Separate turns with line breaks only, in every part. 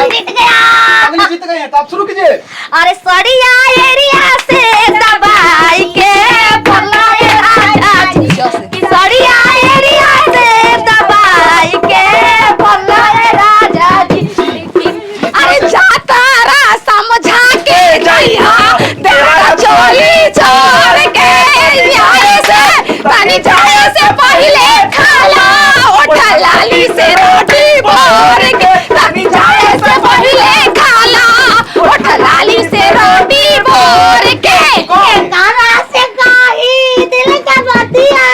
जीत गया।
पगली जीत गई है, तो आप शुरू कीजिए।
अरे सड़िया एरिया से दबाई के पलाए राजा जी, सड़िया एरिया से दबाई के पलाए राजा जी। अरे जाता रा समझा के जइया देवरा चोली छोड़ के यारे से पानी जाए से पहले खाला उठा लाली से रोटी भोर के पानी जाए से पहले खाला उठा लाली से रोटी भोर के गाना से गाई दिल का बतिया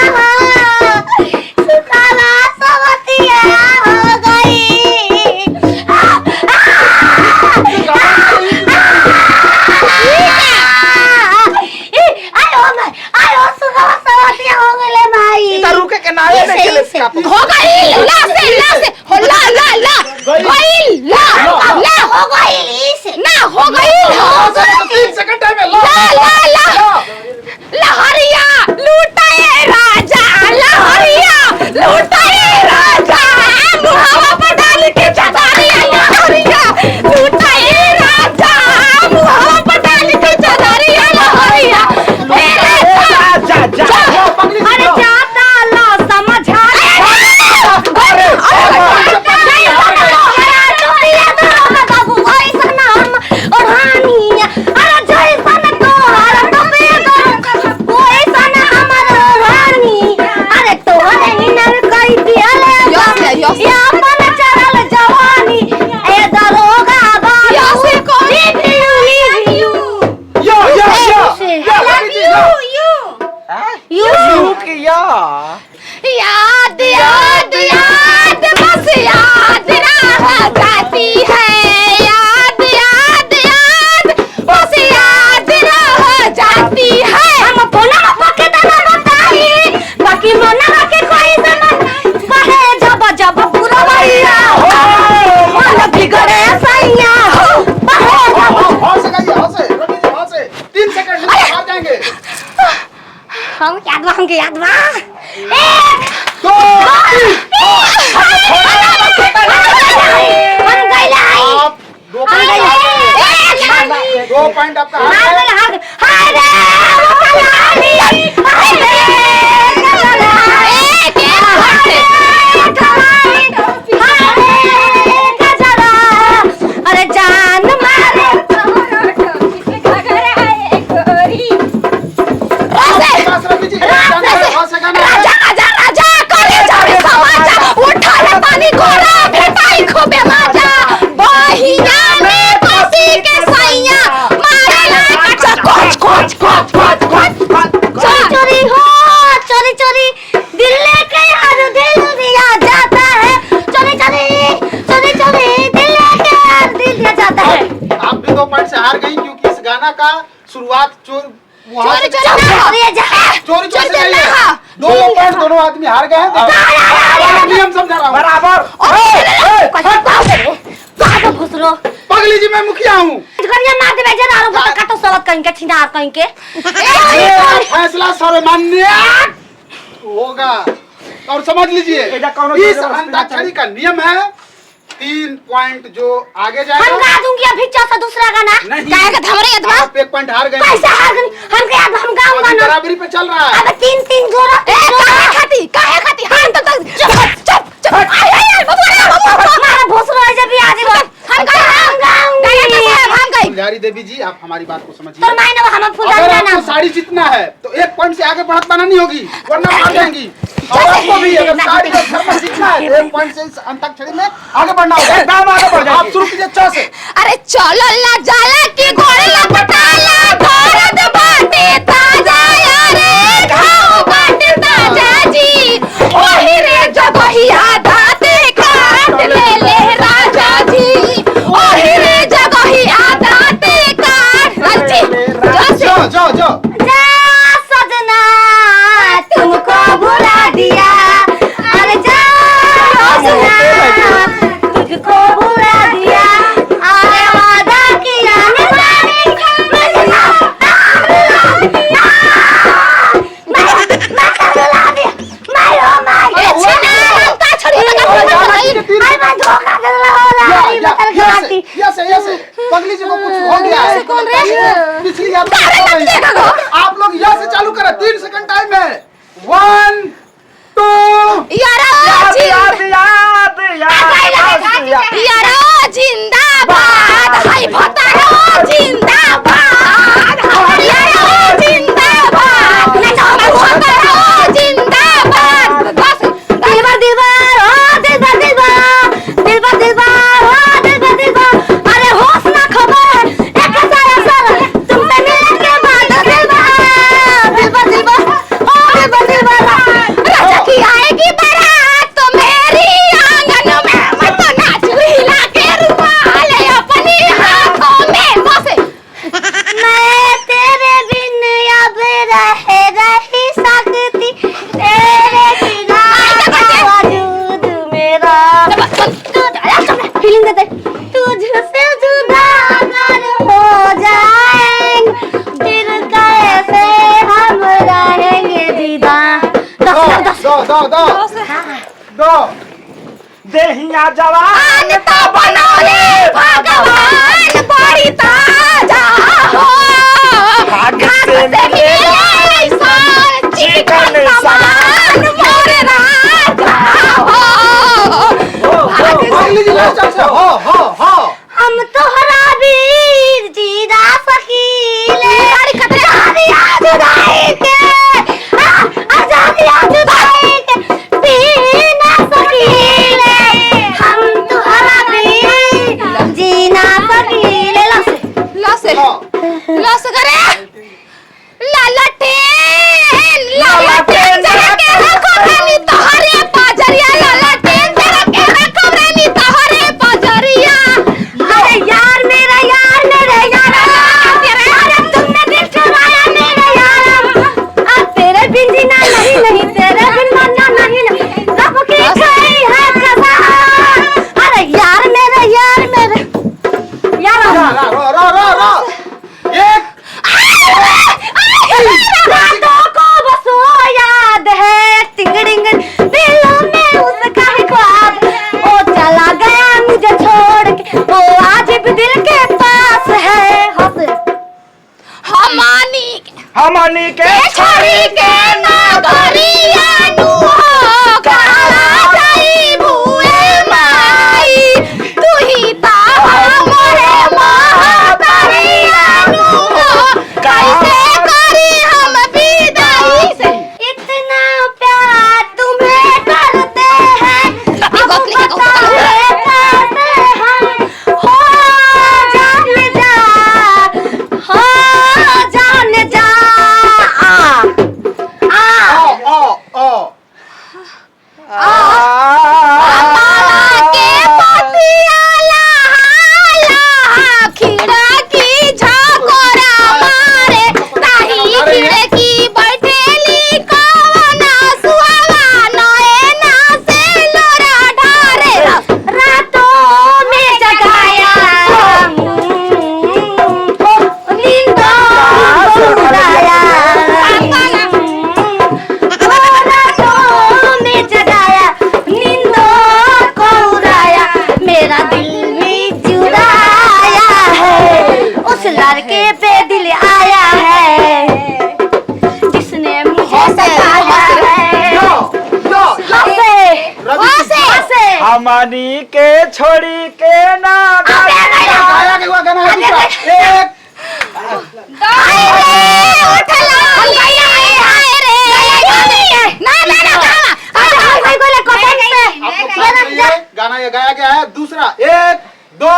सुखाला सवतिया हो गई।
रुके के नाये में खेले इसका
हो गई ला से हो ला गई ला हो गई ना हो गई
3 सेकंड टाइम है।
ला लहरिया लूटाए राजा, लहरिया लूटाए राजा, मुहावा पर डाल के चदारिया लहरिया लूटाए राजा, मुहावा पर डाल के चदारिया लहरिया मेरे राजा अरे जाता लो समझा याद याद याद बस याद रह जाती है, याद याद याद बस याद रह जाती है। हम फोना पके दाना बताई बाकी मना के कोई समझ कहे जब जब पूरा भैया मन बिगड़े सैया
हो से 3 सेकंड में आ जाएंगे।
हम याद बा 1
2 2 पॉइंट आपका
अरे जान मारे पानी घोड़ा भेटाई खूबे मजा बहिया में पसी के सैया मारे लागा कोच कोच कोच कोच कोच चोरी हो चोरी दिल लेके हर दिल दिया जाता है, चोरी दिल लेके हर दिल दिया जाता है।
आप भी 2 पॉइंट से हार गई क्योंकि इस गाना का शुरुआत चोरी दोनों आदमी हार गए हैं। नियम समझा रहा हूँ बराबर। पगली जी मैं मुखिया हूँ। फैसला सर्वमान्य होगा और समझ लीजिए इस अंताक्षरी का नियम है 3 पॉइंट जो आगे जाएगा
हम गा दूंगी अभी चौथा दूसरा गाना गाएगा धमरे अथवा
आप 1 पॉइंट हार गए।
कैसे हार गए हम क्या हम गाऊंगा ना
बराबरी पे चल रहा है।
अब 3 जोड़ा काहे खाती हम तो चुप हमारा भोसरो है जब भी आज हम गाऊंगी।
फुलझारी देवी जी आप हमारी बात को समझिए।
तो मायने हम फुलझारी
अगर आपको साड़ी जीतना है तो 1 पॉइंट से आगे बढ़त बनानी होगी वरना हार जाएंगी। और आपको भी अगर साड़ी का धर्म सीखना है तो 1 पॉइंट से अंताक्षरी में आगे बढ़ना होगा। एकदम आगे बढ़ जाओ। आप शुरू कीजिए 6 से।
अरे चलो ला जाला की घोड़े लपटाला भारत बाटे ताजा यारे घाव बाटे ताजा जी ओही रे जगहिया दाते काट ले राजा जी ओही रे जगहिया दाते काट
जाओ
जा सजना तुमको भुला दिया अरे जा सजना तुझको भुला दिया अरे वादा किया
2
देहिया जवान
तो बनौले भगवान बड़ी ताजा हो
भाग्य से
मिले ऐसा चिकन समान मोर राजा हो
पगली जी ले चाचा हो
हम तोहरा वीर जीरा सकीले अरे खतरे जुदाई के आजादी जुदाई के पीना सकीले हम तोहरा वीर जीना सकीले लस करे लालटे जरा के रखो रानी तोहरे पाजरिया लालटे जरा के रखो रानी तोहरे पाजरिया अरे यार मेरा यार तेरे यार तुमने दिल चुराया मेरा यार अब तेरे बिन जीना नहीं तेरे बिन मरना नहीं सबकी खाई है कसम अरे यार मेरा यार
रो एक
रातों को बस वो याद है टिंगडिंग दिलों में उसका ही ख्वाब वो चला गया मुझे छोड़ के वो आज भी दिल के पास है हमनी के छोड़ी के नगरिया नु कहा जाई भूए माई तू ही ता हमरे महतरिया नु कैसे करी हम विदाई से इतना प्यार तुम्हें करते हैं अब बताओ कैसे हम हो जाने जा के पतियाला खिड़की झाकोरा मारे ताही खिड़की बैठेली कवना सुहावा नैना से लोरा ढारे रातों में जगाया नींदों उड़ाया मेरा दिल भी चुराया है उस लड़के पे दिल आया है जिसने मुझे सताया है
हमनी के छोड़ी के ना
गाया के हुआ गाना है दूसरा एक गाना ये गाया गया है दूसरा 1 2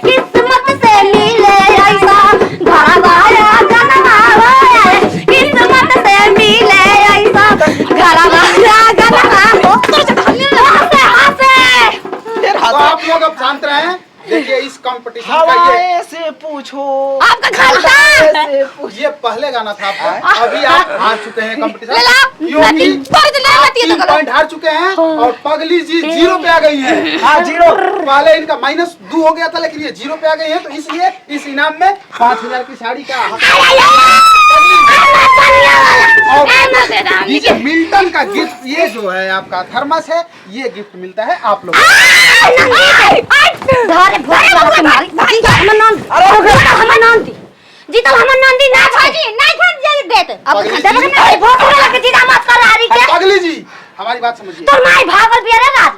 किस्मत से मिले ऐसा घर बाया गनमा हो किस्मत से मिले ऐसा घर बाया गनमा हो
तो आप लोग अब शांत रहें देखिए इस कंपटीशन का
हवाए से पूछो
आपका खाता
ये पहले गाना था आपका अभी आप हार चुके हैं कंपटीशन
ले ला।
क्योंकि आप 3
तो
पॉइंट हार चुके हैं और पगली जी 0 पे आ गई है
हाँ 0
पहले इनका -2 हो गया था लेकिन ये 0 पे आ गई है तो इसलिए इस इनाम में 5000 की साड़ी का और ये मिल्टन का गिफ्ट ये जो है आपका थर्मस है ये गिफ्ट मिलता है आप लोगों को
जीतल हमर नंदी ना भाजी नहीं खान जे देत अब देबे नहीं भोट लगे जीता मत कर आरी के
पगली जी हमारी बात समझिए
तोर माई भागल पिया रे राज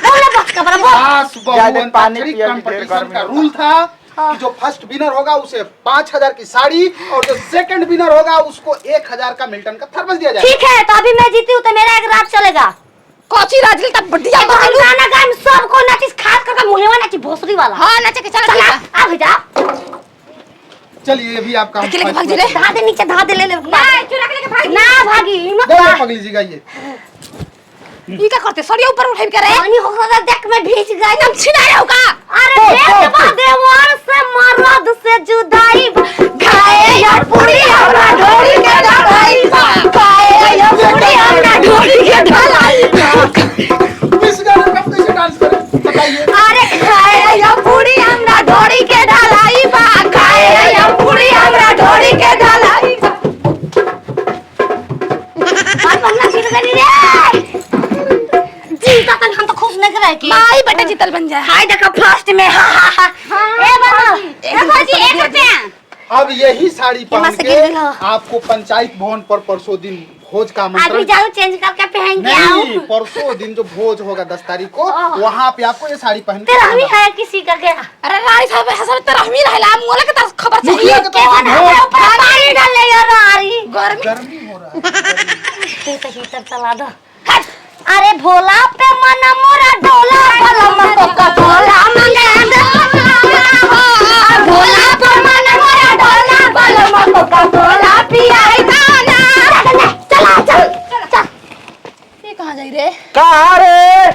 बोले बस कबर बोल
खास
ज्यादा
बहु
पानी
अंताक्षरी
पिया के
कंपटीशन का रूल था कि जो फर्स्ट विनर होगा उसे 5000 की साड़ी और जो सेकंड विनर होगा उसको 1000 का मिल्टन का थर्मस दिया जाएगा।
ठीक है तो अभी मैं जीती हूं तो मेरा एक रात चलेगा कोची राजल तब बढ़िया गाना गाम सबको नाचिस खास करके मुहेवा नाची भोसरी वाला हां नाचे के चल आ भैया
चलिए ये भी आपका
लेके भाग जी रे धा दे नीचे धा दे ले ले ना चुरा के लेके भाग ना भागी मत
गाइए पगली जी गाइए
ये क्या करते सरिया ऊपर उठाई करे पानी हो गया देख मैं भीज गई तुम छिना रहे हो का अरे देख देवर से मर्द से जुदाई खाए यार पूरी हमरा ढोली के ढलाई खाए यार पूरी हमरा ढोली के ढलाई
इस गाने में कैसे डांस करें बताइए
अरे खाए यार पूरी हमरा ढोली के ढलाई जीतल बन जाए।
हाय देखो फर्स्ट में ए बाबा देखो जी 1 रुपया
अब यही साड़ी पहन
मस्त
के
गिर गया।
आपको पंचायत भवन पर परसों दिन भोज का
अभी
आमंत्रण।
जाओ चेंज करके पहन के
नहीं,
आओ
परसों दिन जो भोज होगा 10 तारीख को, वहाँ पे आपको ये साड़ी पहन के
तेरा भी
आना।
है किसी का क्या
अरे रानी साहब हसन तेरा हम ही रहला मोला के तस खबर
मुखिया
चाहिए।
के तो आप हो।
ऊपर पानी डाल ले यार आरी
गर्मी
गर्मी हो रहा है।
तो हीटर चला दो अरे भोला पे मन मोरा डोला भला मको का भोला मंगे भोला पे मन मोरा डोला भला मको का भोला पिया है गाना चला चल
ये कहां जाई रे?
कहा रे